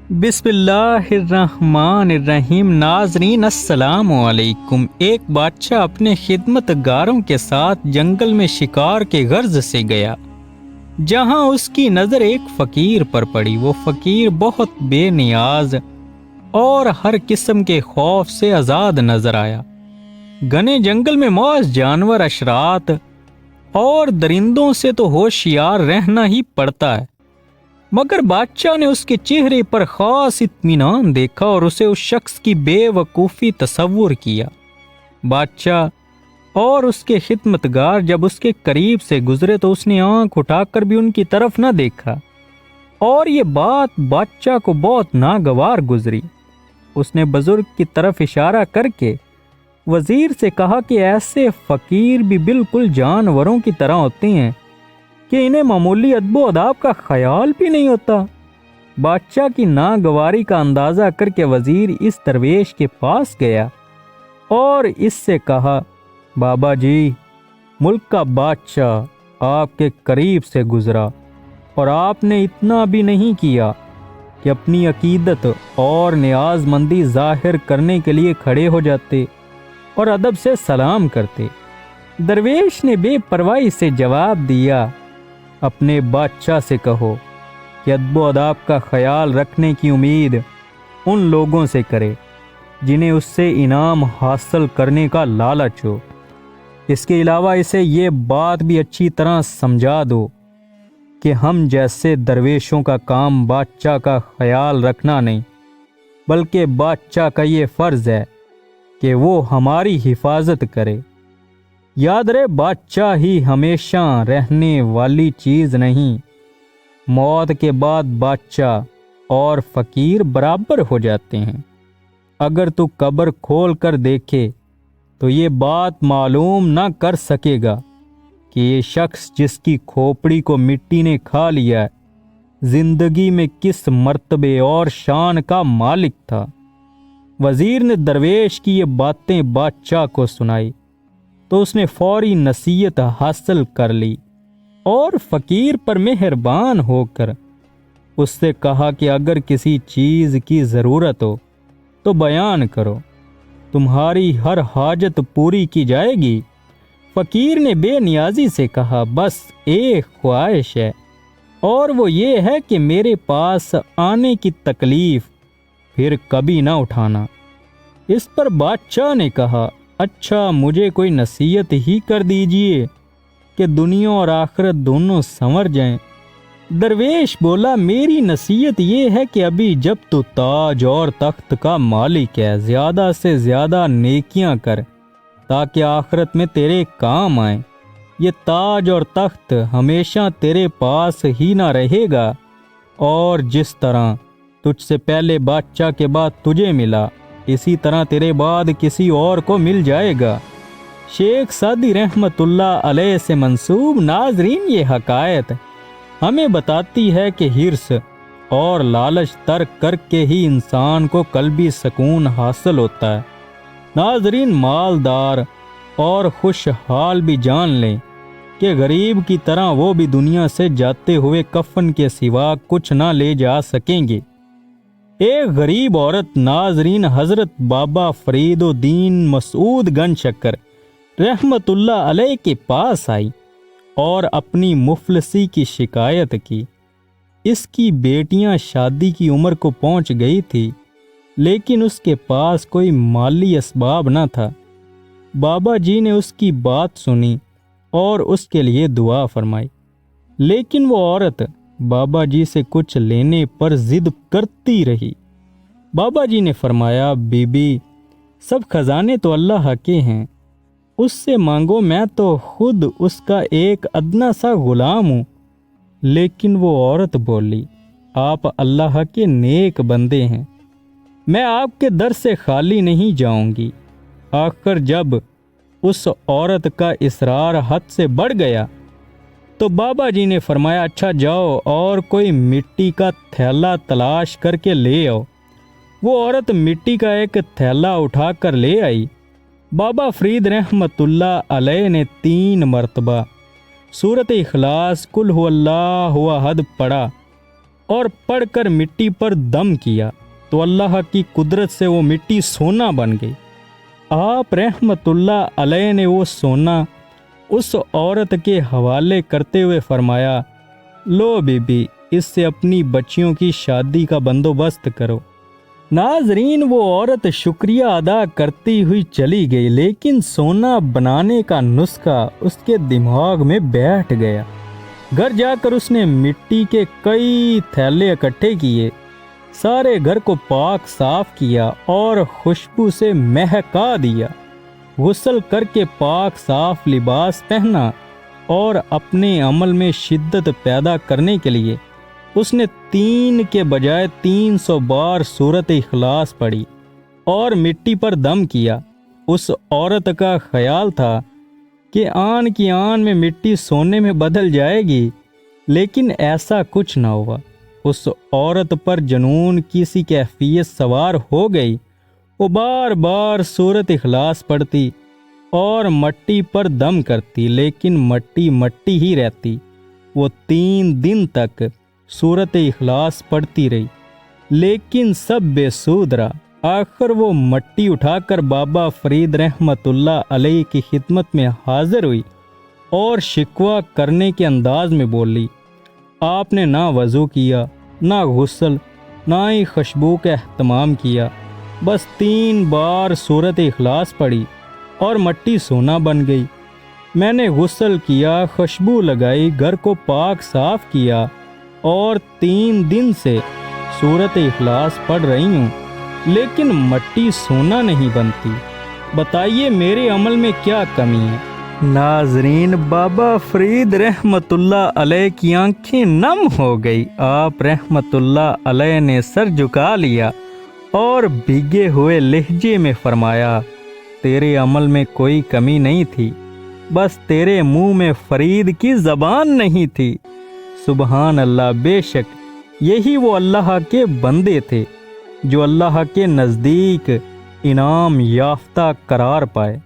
بسم اللہ الرحمن الرحیم۔ ناظرین السلام علیکم۔ ایک بادشاہ اپنے خدمت گاروں کے ساتھ جنگل میں شکار کے غرض سے گیا، جہاں اس کی نظر ایک فقیر پر پڑی۔ وہ فقیر بہت بے نیاز اور ہر قسم کے خوف سے آزاد نظر آیا۔ گھنے جنگل میں موز جانور، اشرات اور درندوں سے تو ہوشیار رہنا ہی پڑتا ہے، مگر بادشاہ نے اس کے چہرے پر خاص اطمینان دیکھا اور اسے اس شخص کی بے وقوفی تصور کیا۔ بادشاہ اور اس کے خدمتگار جب اس کے قریب سے گزرے تو اس نے آنکھ اٹھا کر بھی ان کی طرف نہ دیکھا، اور یہ بات بادشاہ کو بہت ناگوار گزری۔ اس نے بزرگ کی طرف اشارہ کر کے وزیر سے کہا کہ ایسے فقیر بھی بالکل جانوروں کی طرح ہوتے ہیں کہ انہیں معمولی ادب و آداب کا خیال بھی نہیں ہوتا۔ بادشاہ کی ناگواری کا اندازہ کر کے وزیر اس درویش کے پاس گیا اور اس سے کہا، بابا جی، ملک کا بادشاہ آپ کے قریب سے گزرا اور آپ نے اتنا بھی نہیں کیا کہ اپنی عقیدت اور نیاز مندی ظاہر کرنے کے لیے کھڑے ہو جاتے اور ادب سے سلام کرتے۔ درویش نے بے پرواہی سے جواب دیا، اپنے بادشاہ سے کہو کہ ادب و آداب کا خیال رکھنے کی امید ان لوگوں سے کرے جنہیں اس سے انعام حاصل کرنے کا لالچ ہو۔ اس کے علاوہ اسے یہ بات بھی اچھی طرح سمجھا دو کہ ہم جیسے درویشوں کا کام بادشاہ کا خیال رکھنا نہیں، بلکہ بادشاہ کا یہ فرض ہے کہ وہ ہماری حفاظت کرے۔ یاد رہے، بادشاہ ہی ہمیشہ رہنے والی چیز نہیں، موت کے بعد بادشاہ اور فقیر برابر ہو جاتے ہیں۔ اگر تو قبر کھول کر دیکھے تو یہ بات معلوم نہ کر سکے گا کہ یہ شخص جس کی کھوپڑی کو مٹی نے کھا لیا ہے، زندگی میں کس مرتبے اور شان کا مالک تھا۔ وزیر نے درویش کی یہ باتیں بادشاہ کو سنائی تو اس نے فوری نصیحت حاصل کر لی اور فقیر پر مہربان ہو کر اس سے کہا کہ اگر کسی چیز کی ضرورت ہو تو بیان کرو، تمہاری ہر حاجت پوری کی جائے گی۔ فقیر نے بے نیازی سے کہا، بس ایک خواہش ہے، اور وہ یہ ہے کہ میرے پاس آنے کی تکلیف پھر کبھی نہ اٹھانا۔ اس پر بادشاہ نے کہا، اچھا، مجھے کوئی نصیحت ہی کر دیجئے کہ دنیا اور آخرت دونوں سنور جائیں۔ درویش بولا، میری نصیحت یہ ہے کہ ابھی جب تو تاج اور تخت کا مالک ہے، زیادہ سے زیادہ نیکیاں کر تاکہ آخرت میں تیرے کام آئیں۔ یہ تاج اور تخت ہمیشہ تیرے پاس ہی نہ رہے گا، اور جس طرح تجھ سے پہلے بادشاہ کے بعد تجھے ملا، اسی طرح تیرے بعد کسی اور کو مل جائے گا۔ شیخ سعدی رحمت اللہ علیہ سے منسوب۔ ناظرین، یہ حکایت ہمیں بتاتی ہے کہ حرص اور لالچ ترک کر کے ہی انسان کو قلبی سکون حاصل ہوتا ہے۔ ناظرین، مالدار اور خوشحال بھی جان لیں کہ غریب کی طرح وہ بھی دنیا سے جاتے ہوئے کفن کے سوا کچھ نہ لے جا سکیں گے۔ ایک غریب عورت ناظرین حضرت بابا فرید الدین مسعود گنج شکر رحمت اللہ علیہ کے پاس آئی اور اپنی مفلسی کی شکایت کی۔ اس کی بیٹیاں شادی کی عمر کو پہنچ گئی تھی، لیکن اس کے پاس کوئی مالی اسباب نہ تھا۔ بابا جی نے اس کی بات سنی اور اس کے لیے دعا فرمائی، لیکن وہ عورت بابا جی سے کچھ لینے پر ضد کرتی رہی۔ بابا جی نے فرمایا، بی بی، سب خزانے تو اللہ کے ہیں، اس سے مانگو، میں تو خود اس کا ایک ادنا سا غلام ہوں۔ لیکن وہ عورت بولی، آپ اللہ کے نیک بندے ہیں، میں آپ کے در سے خالی نہیں جاؤں گی۔ آخر جب اس عورت کا اصرار حد سے بڑھ گیا تو بابا جی نے فرمایا، اچھا جاؤ اور کوئی مٹی کا تھیلا تلاش کر کے لے آؤ۔ وہ عورت مٹی کا ایک تھیلا اٹھا کر لے آئی۔ بابا فرید رحمت اللہ علیہ نے 3 مرتبہ سورۃ اخلاص قل هو اللہ احد پڑھا اور پڑھ کر مٹی پر دم کیا تو اللہ کی قدرت سے وہ مٹی سونا بن گئی۔ آپ رحمت اللہ علیہ نے وہ سونا اس عورت کے حوالے کرتے ہوئے فرمایا، لو بی بی، اس سے اپنی بچیوں کی شادی کا بندوبست کرو۔ ناظرین، وہ عورت شکریہ ادا کرتی ہوئی چلی گئی، لیکن سونا بنانے کا نسخہ اس کے دماغ میں بیٹھ گیا۔ گھر جا کر اس نے مٹی کے کئی تھیلے اکٹھے کیے، سارے گھر کو پاک صاف کیا اور خوشبو سے مہکا دیا۔ غسل کر کے پاک صاف لباس پہنا اور اپنے عمل میں شدت پیدا کرنے کے لیے اس نے 3 کے بجائے 300 بار سورۃ اخلاص پڑھی اور مٹی پر دم کیا۔ اس عورت کا خیال تھا کہ آن کی آن میں مٹی سونے میں بدل جائے گی، لیکن ایسا کچھ نہ ہوا۔ اس عورت پر جنون کسی کیفیت سوار ہو گئی۔ وہ بار بار سورۃ اخلاص پڑھتی اور مٹی پر دم کرتی، لیکن مٹی مٹی ہی رہتی۔ وہ 3 دن تک سورۃ اخلاص پڑھتی رہی، لیکن سب بے سود رہا۔ آخر وہ مٹی اٹھا کر بابا فرید رحمت اللہ علیہ کی خدمت میں حاضر ہوئی اور شکوہ کرنے کے انداز میں بولی، آپ نے نہ وضو کیا، نہ غسل، نہ ہی خوشبو کا اہتمام کیا، بس 3 بار سورۃ اخلاص پڑھی اور مٹی سونا بن گئی۔ میں نے غسل کیا، خوشبو لگائی، گھر کو پاک صاف کیا اور 3 دن سے سورۃ اخلاص پڑھ رہی ہوں، لیکن مٹی سونا نہیں بنتی۔ بتائیے میرے عمل میں کیا کمی ہے؟ ناظرین، بابا فرید رحمت اللہ علیہ کی آنکھیں نم ہو گئی۔ آپ رحمت اللہ علیہ نے سر جھکا لیا اور بھیگے ہوئے لہجے میں فرمایا، تیرے عمل میں کوئی کمی نہیں تھی، بس تیرے منہ میں فرید کی زبان نہیں تھی۔ سبحان اللہ، بے شک یہی وہ اللہ کے بندے تھے جو اللہ کے نزدیک انعام یافتہ قرار پائے۔